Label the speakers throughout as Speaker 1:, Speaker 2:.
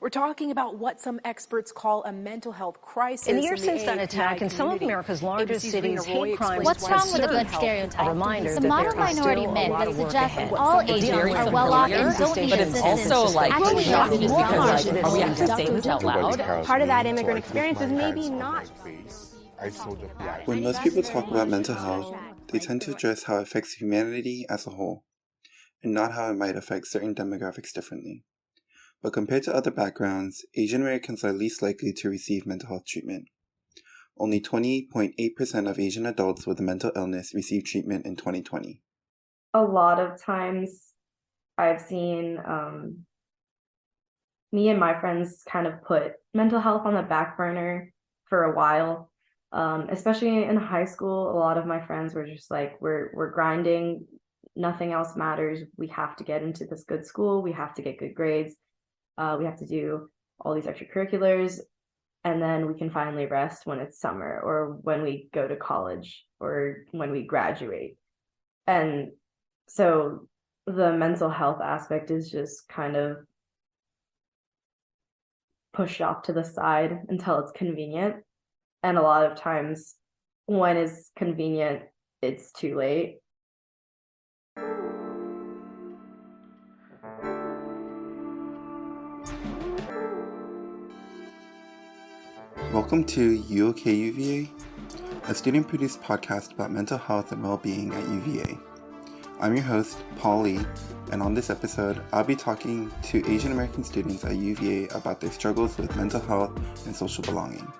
Speaker 1: We're talking about what some experts call a mental health crisis.
Speaker 2: In the years since that attack, in some of America's largest cities, hate crime
Speaker 3: What's wrong with a good stereotype?
Speaker 2: A reminder
Speaker 3: the
Speaker 2: that
Speaker 3: model
Speaker 2: there is
Speaker 3: minority
Speaker 2: still a
Speaker 3: myth
Speaker 2: lot
Speaker 3: that
Speaker 2: of work
Speaker 3: suggests
Speaker 2: ahead.
Speaker 3: all Asians are well off and don't need
Speaker 4: But it's
Speaker 3: assistance
Speaker 4: also like
Speaker 3: actually
Speaker 4: shocking
Speaker 3: has
Speaker 4: just
Speaker 3: more
Speaker 4: because
Speaker 3: harm.
Speaker 4: like, are we have to say this out loud?
Speaker 5: Part of that immigrant experience is maybe not.
Speaker 6: When most people talk about mental health, they tend to address how it affects humanity as a whole, and not how it might affect certain demographics differently. But compared to other backgrounds, Asian Americans are least likely to receive mental health treatment. Only 20.8% of Asian adults with a mental illness received treatment in 2020.
Speaker 7: A lot of times I've seen me and my friends kind of put mental health on the back burner for a while. Especially in high school, a lot of my friends were just like, we're grinding, nothing else matters. We have to get into this good school, we have to get good grades, we have to do all these extracurriculars, and then we can finally rest when it's summer or when we go to college or when we graduate. And so the mental health aspect is just kind of pushed off to the side until it's convenient. And a lot of times when it's convenient, it's too late.
Speaker 6: Welcome to You OK UVA, a student-produced podcast about mental health and well-being at UVA. I'm your host, Paul Lee, and on this episode, I'll be talking to Asian American students at UVA about their struggles with mental health and social belonging.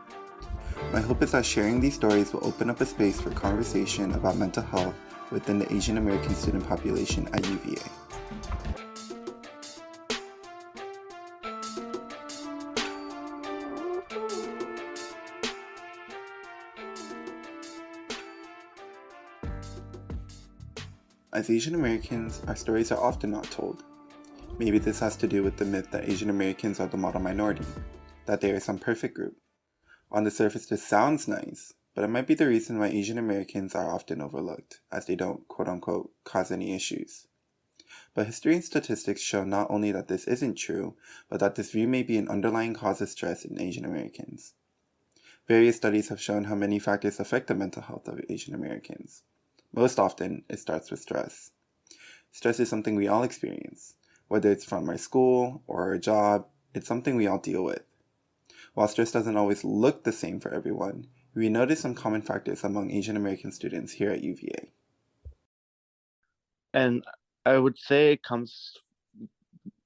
Speaker 6: My hope is that sharing these stories will open up a space for conversation about mental health within the Asian American student population at UVA. As Asian Americans, our stories are often not told. Maybe this has to do with the myth that Asian Americans are the model minority, that they are some perfect group. On the surface, this sounds nice, but it might be the reason why Asian Americans are often overlooked, as they don't, quote-unquote, cause any issues. But history and statistics show not only that this isn't true, but that this view may be an underlying cause of stress in Asian Americans. Various studies have shown how many factors affect the mental health of Asian Americans. Most often, it starts with stress. Stress is something we all experience. Whether it's from our school or our job, it's something we all deal with. While stress doesn't always look the same for everyone, we notice some common factors among Asian American students here at UVA.
Speaker 8: And I would say it comes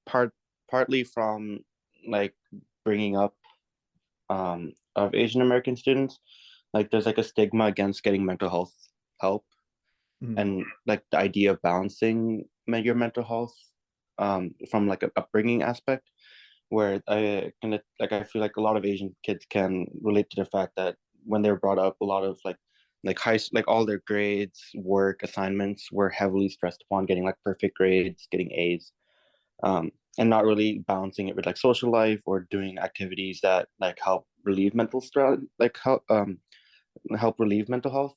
Speaker 8: partly from like bringing up of Asian American students. Like there's like a stigma against getting mental health help. And like the idea of balancing your mental health from like an upbringing aspect, where I feel like a lot of Asian kids can relate to the fact that when they were brought up, a lot of like all their grades, work, assignments were heavily stressed upon getting like perfect grades, getting A's, and not really balancing it with like social life or doing activities that like help relieve mental stress, like help relieve mental health.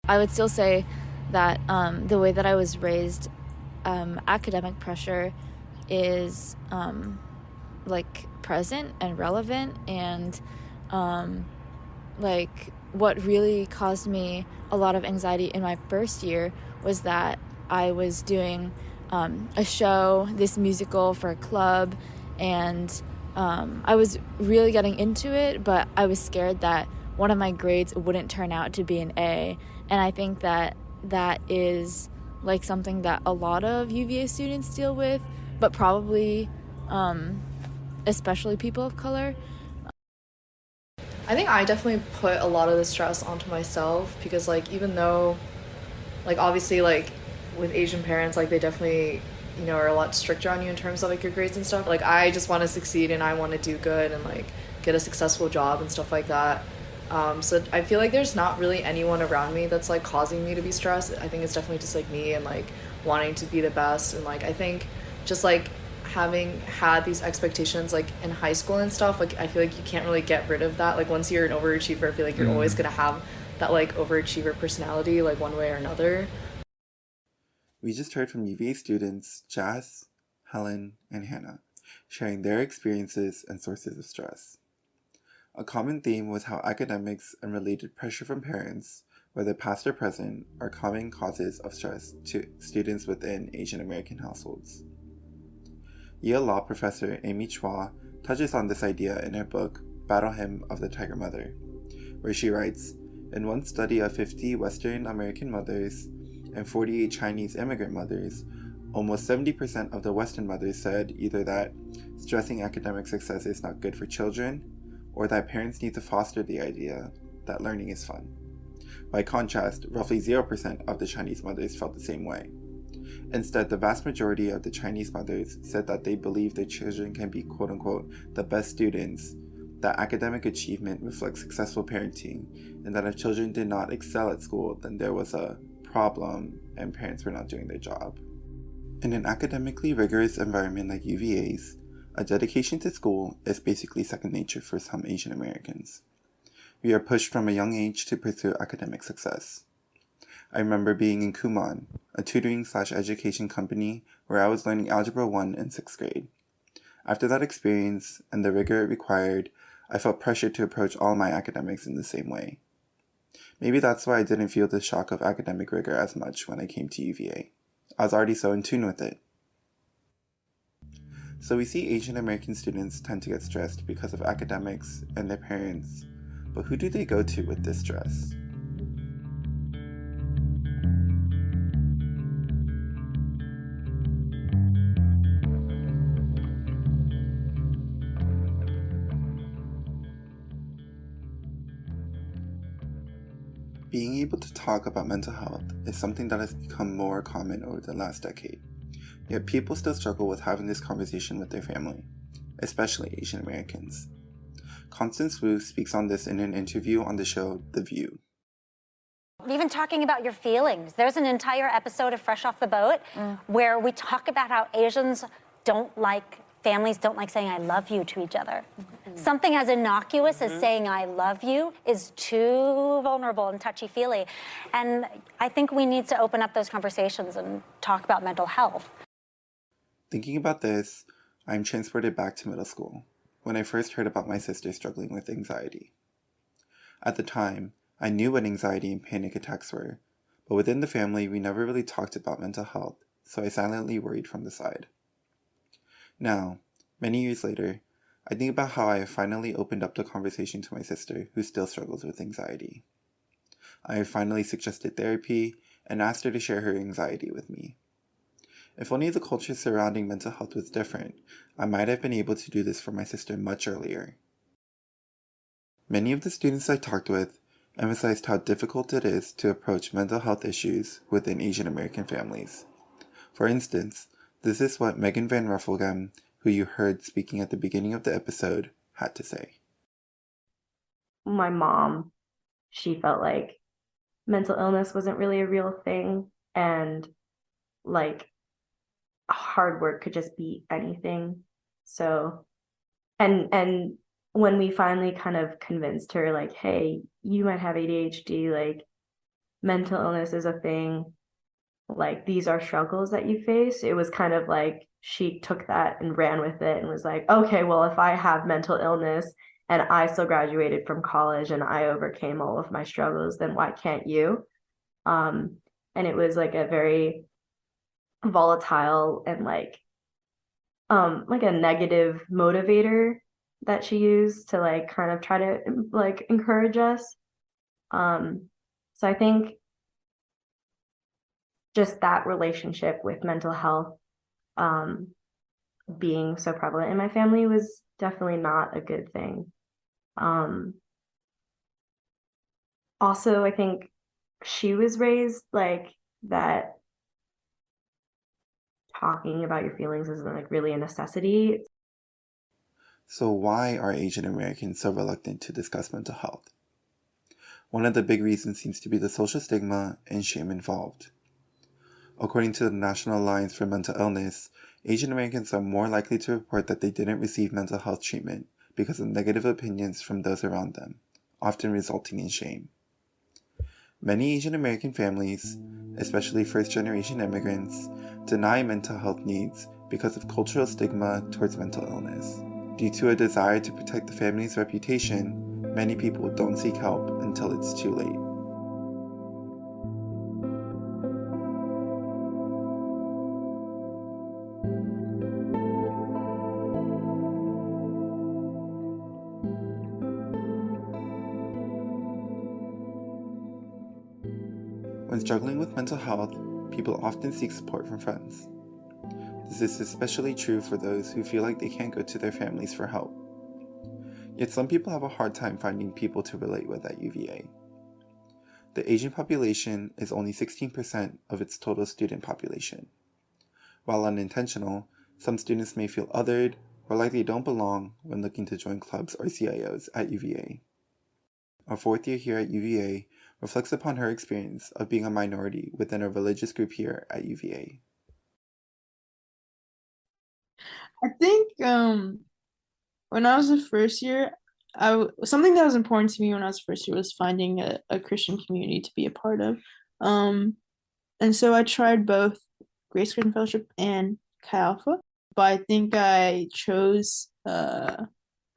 Speaker 9: I would still say that the way that I was raised, academic pressure is like present and relevant, and like what really caused me a lot of anxiety in my first year was that I was doing a show, this musical for a club, and I was really getting into it, but I was scared that one of my grades wouldn't turn out to be an A. And I think that that is like something that a lot of UVA students deal with, but probably especially people of color.
Speaker 10: I think I definitely put a lot of the stress onto myself because like even though like obviously like with Asian parents, like they definitely, you know, are a lot stricter on you in terms of like your grades and stuff. Like I just want to succeed and I want to do good and like get a successful job and stuff like that. So I feel like there's not really anyone around me that's like causing me to be stressed. I think it's definitely just like me and like wanting to be the best. And like I think just like having had these expectations like in high school and stuff, like I feel like you can't really get rid of that. Like once you're an overachiever, I feel like you're always gonna have that like overachiever personality like one way or another.
Speaker 6: We just heard from UVA students Jazz, Helen, and Hannah, sharing their experiences and sources of stress. A common theme was how academics and related pressure from parents, whether past or present, are common causes of stress to students within Asian American households. Yale law professor Amy Chua touches on this idea in her book, Battle Hymn of the Tiger Mother, where she writes, "In one study of 50 Western American mothers and 48 Chinese immigrant mothers, almost 70% of the Western mothers said either that stressing academic success is not good for children, or that parents need to foster the idea that learning is fun. By contrast, roughly 0% of the Chinese mothers felt the same way. Instead, the vast majority of the Chinese mothers said that they believe their children can be quote-unquote the best students, that academic achievement reflects successful parenting, and that if children did not excel at school, then there was a problem and parents were not doing their job." In an academically rigorous environment like UVA's, a dedication to school is basically second nature for some Asian Americans. We are pushed from a young age to pursue academic success. I remember being in Kumon, a tutoring/education company where I was learning Algebra 1 in 6th grade. After that experience and the rigor it required, I felt pressure to approach all my academics in the same way. Maybe that's why I didn't feel the shock of academic rigor as much when I came to UVA. I was already so in tune with it. So we see Asian American students tend to get stressed because of academics and their parents, but who do they go to with this stress? Being able to talk about mental health is something that has become more common over the last decade, yet people still struggle with having this conversation with their family, especially Asian Americans. Constance Wu speaks on this in an interview on the show The View.
Speaker 4: Even talking about your feelings. There's an entire episode of Fresh Off the Boat where we talk about how families don't like saying I love you to each other. Something as innocuous as saying I love you is too vulnerable and touchy-feely. And I think we need to open up those conversations and talk about mental health.
Speaker 6: Thinking about this, I'm transported back to middle school, when I first heard about my sister struggling with anxiety. At the time, I knew what anxiety and panic attacks were, but within the family we never really talked about mental health, so I silently worried from the side. Now, many years later, I think about how I have finally opened up the conversation to my sister who still struggles with anxiety. I have finally suggested therapy and asked her to share her anxiety with me. If only the culture surrounding mental health was different, I might have been able to do this for my sister much earlier. Many of the students I talked with emphasized how difficult it is to approach mental health issues within Asian American families. For instance, this is what Megan Van Rufflegem, who you heard speaking at the beginning of the episode, had to say.
Speaker 7: My mom, she felt like mental illness wasn't really a real thing, and like hard work could just be anything. So, and when we finally kind of convinced her, like, hey, you might have ADHD, like mental illness is a thing, like these are struggles that you face, it was kind of like she took that and ran with it and was like, okay, well, if I have mental illness and I still graduated from college and I overcame all of my struggles, then why can't you? And it was like a very volatile and like a negative motivator that she used to like kind of try to like encourage us. So I think just that relationship with mental health being so prevalent in my family was definitely not a good thing. Also, I think she was raised like that talking about your feelings isn't like really a necessity.
Speaker 6: So why are Asian Americans so reluctant to discuss mental health? One of the big reasons seems to be the social stigma and shame involved. According to the National Alliance for Mental Illness, Asian Americans are more likely to report that they didn't receive mental health treatment because of negative opinions from those around them, often resulting in shame. Many Asian American families, especially first-generation immigrants, deny mental health needs because of cultural stigma towards mental illness. Due to a desire to protect the family's reputation, many people don't seek help until it's too late. When struggling with mental health, people often seek support from friends. This is especially true for those who feel like they can't go to their families for help. Yet some people have a hard time finding people to relate with at UVA. The Asian population is only 16% of its total student population. While unintentional, some students may feel othered or like they don't belong when looking to join clubs or CIOs at UVA. Our fourth year here at UVA reflects upon her experience of being a minority within a religious group here at UVA.
Speaker 11: I think when I was a first year, something that was important to me when I was first year was finding a Christian community to be a part of. And so I tried both Grace Christian Fellowship and Chi Alpha, but I think I chose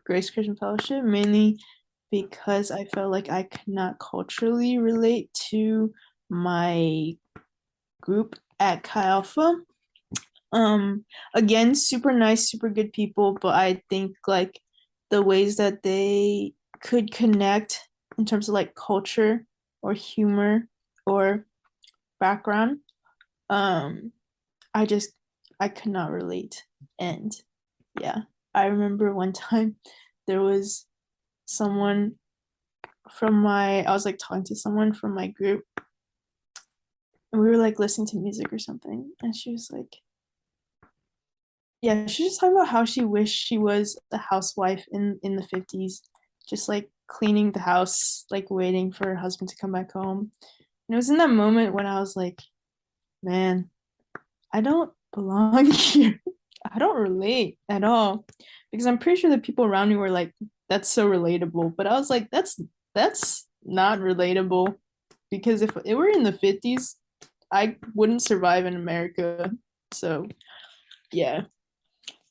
Speaker 11: Grace Christian Fellowship mainly because I felt like I could not culturally relate to my group at Chi Alpha. Again, super nice, super good people, but I think like the ways that they could connect in terms of like culture or humor or background, I could not relate. And yeah, I remember one time there was someone I was like talking to someone from my group, and we were like listening to music or something, and she was like, yeah, she was just talking about how she wished she was a housewife in the 50s, just like cleaning the house, like waiting for her husband to come back home. And it was in that moment when I was like, man, I don't belong here. I don't relate at all. Because I'm pretty sure the people around me were like, that's so relatable. But I was like, that's not relatable. Because if it were in the 50s, I wouldn't survive in America. So yeah.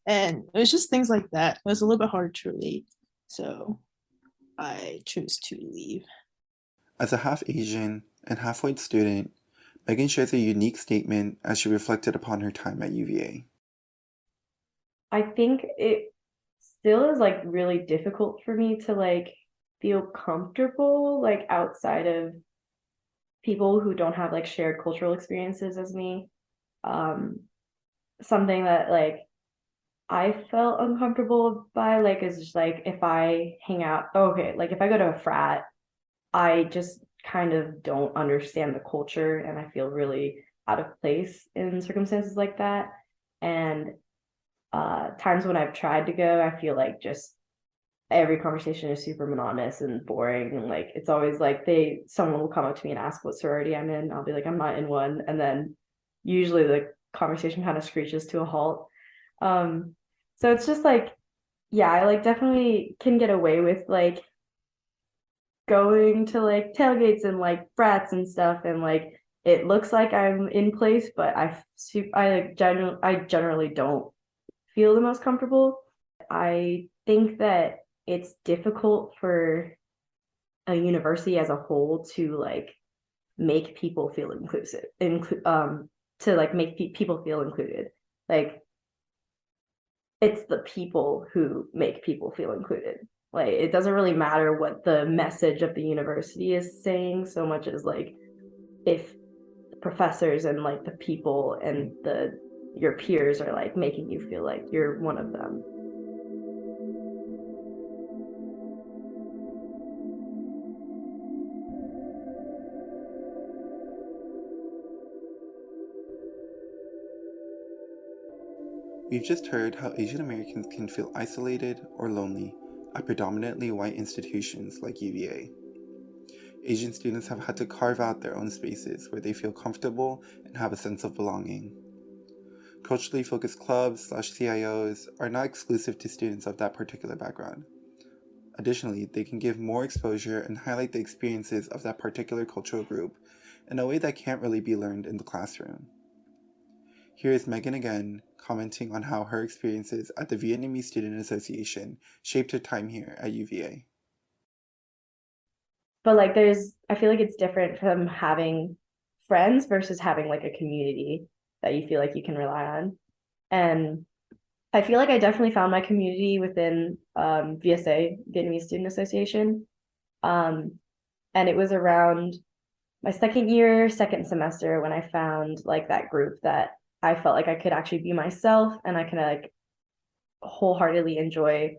Speaker 11: And it was just things like that. It was a little bit hard to relate. So I chose to leave.
Speaker 6: As a half Asian and half white student, Megan shares a unique statement as she reflected upon her time at UVA.
Speaker 7: I think it still is like really difficult for me to like feel comfortable like outside of people who don't have like shared cultural experiences as me. Something that like I felt uncomfortable by like is just like if I hang out, like if I go to a frat, I just kind of don't understand the culture and I feel really out of place in circumstances like that. And times when I've tried to go, I feel like just every conversation is super monotonous and boring, and like it's always like someone will come up to me and ask what sorority I'm in. I'll be like, I'm not in one, and then usually the conversation kind of screeches to a halt. So it's just like, yeah, I like definitely can get away with like going to like tailgates and like frats and stuff, and like it looks like I'm in place, but I generally don't feel the most comfortable. I think that it's difficult for a university as a whole to like make people feel inclusive, to like make people feel included. Like it's the people who make people feel included. Like it doesn't really matter what the message of the university is saying so much as like if the professors and like the people and your peers are like making you feel like you're one of them.
Speaker 6: We've just heard how Asian Americans can feel isolated or lonely at predominantly white institutions like UVA. Asian students have had to carve out their own spaces where they feel comfortable and have a sense of belonging. Culturally focused clubs/CIOs are not exclusive to students of that particular background. Additionally, they can give more exposure and highlight the experiences of that particular cultural group in a way that can't really be learned in the classroom. Here is Megan again, commenting on how her experiences at the Vietnamese Student Association shaped her time here at UVA.
Speaker 7: But like I feel like it's different from having friends versus having like a community that you feel like you can rely on. And I feel like I definitely found my community within VSA, Vietnamese Student Association. And it was around my second semester when I found like that group that I felt like I could actually be myself and I could like wholeheartedly enjoy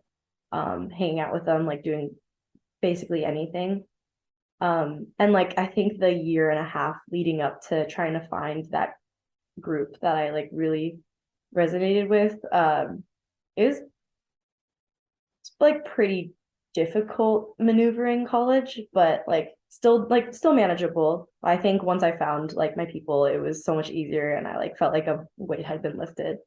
Speaker 7: hanging out with them, like doing basically anything. And like I think the year and a half leading up to trying to find that group that I like really resonated with is like pretty difficult maneuvering college, but like still manageable. I think once I found like my people, it was so much easier and I like felt like a weight had been lifted.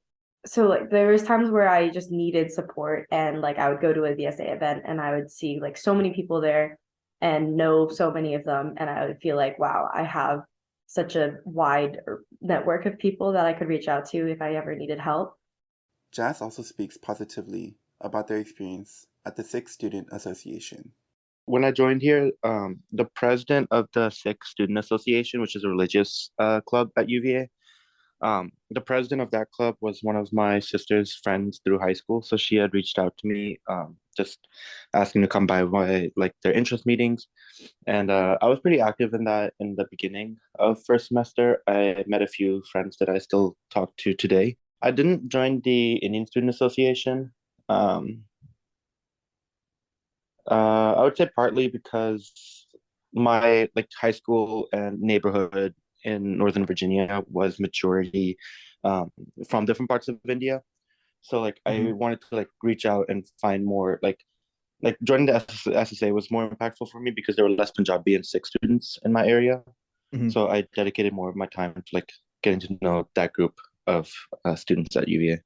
Speaker 7: So like there was times where I just needed support and like I would go to a VSA event and I would see like so many people there and know so many of them and I would feel like, wow, I have such a wide network of people that I could reach out to if I ever needed help.
Speaker 6: Jazz also speaks positively about their experience at the Sikh Student Association.
Speaker 8: When I joined here, the president of the Sikh Student Association, which is a religious club at UVA, the president of that club was one of my sister's friends through high school. So she had reached out to me, just asking to come by their interest meetings. And I was pretty active in that in the beginning of first semester. I met a few friends that I still talk to today. I didn't join the Indian Student Association. I would say partly because my high school and neighborhood in Northern Virginia was majority from different parts of India. So I wanted to reach out and find more joining the SSA was more impactful for me because there were less Punjabi and Sikh students in my area. So I dedicated more of my time to getting to know that group of students at UVA.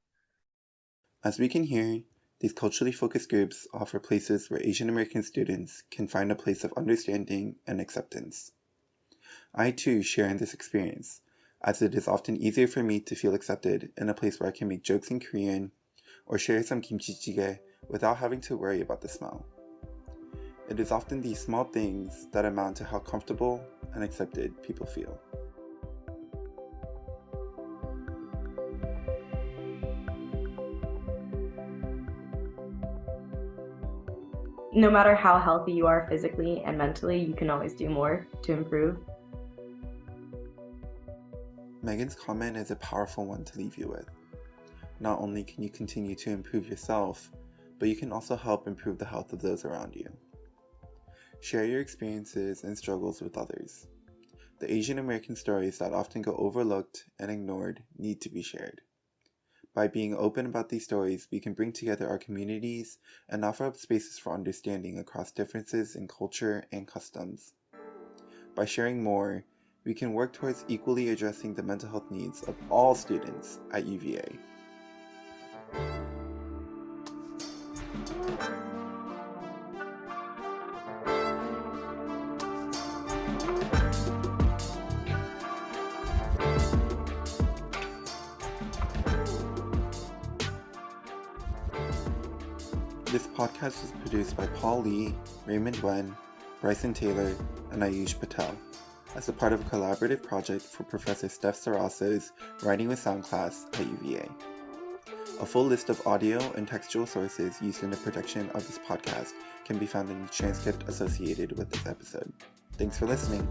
Speaker 6: As we can hear, these culturally focused groups offer places where Asian American students can find a place of understanding and acceptance. I too share in this experience, as it is often easier for me to feel accepted in a place where I can make jokes in Korean or share some kimchi jjigae without having to worry about the smell. It is often these small things that amount to how comfortable and accepted people feel.
Speaker 7: No matter how healthy you are physically and mentally, you can always do more to improve.
Speaker 6: Megan's comment is a powerful one to leave you with. Not only can you continue to improve yourself, but you can also help improve the health of those around you. Share your experiences and struggles with others. The Asian American stories that often go overlooked and ignored need to be shared. By being open about these stories, we can bring together our communities and offer up spaces for understanding across differences in culture and customs. By sharing more, we can work towards equally addressing the mental health needs of all students at UVA. This podcast was produced by Paul Lee, Raymond Wen, Bryson Taylor, and Aayush Patel as a part of a collaborative project for Professor Steph Ceraso's Writing with Sound class at UVA. A full list of audio and textual sources used in the production of this podcast can be found in the transcript associated with this episode. Thanks for listening.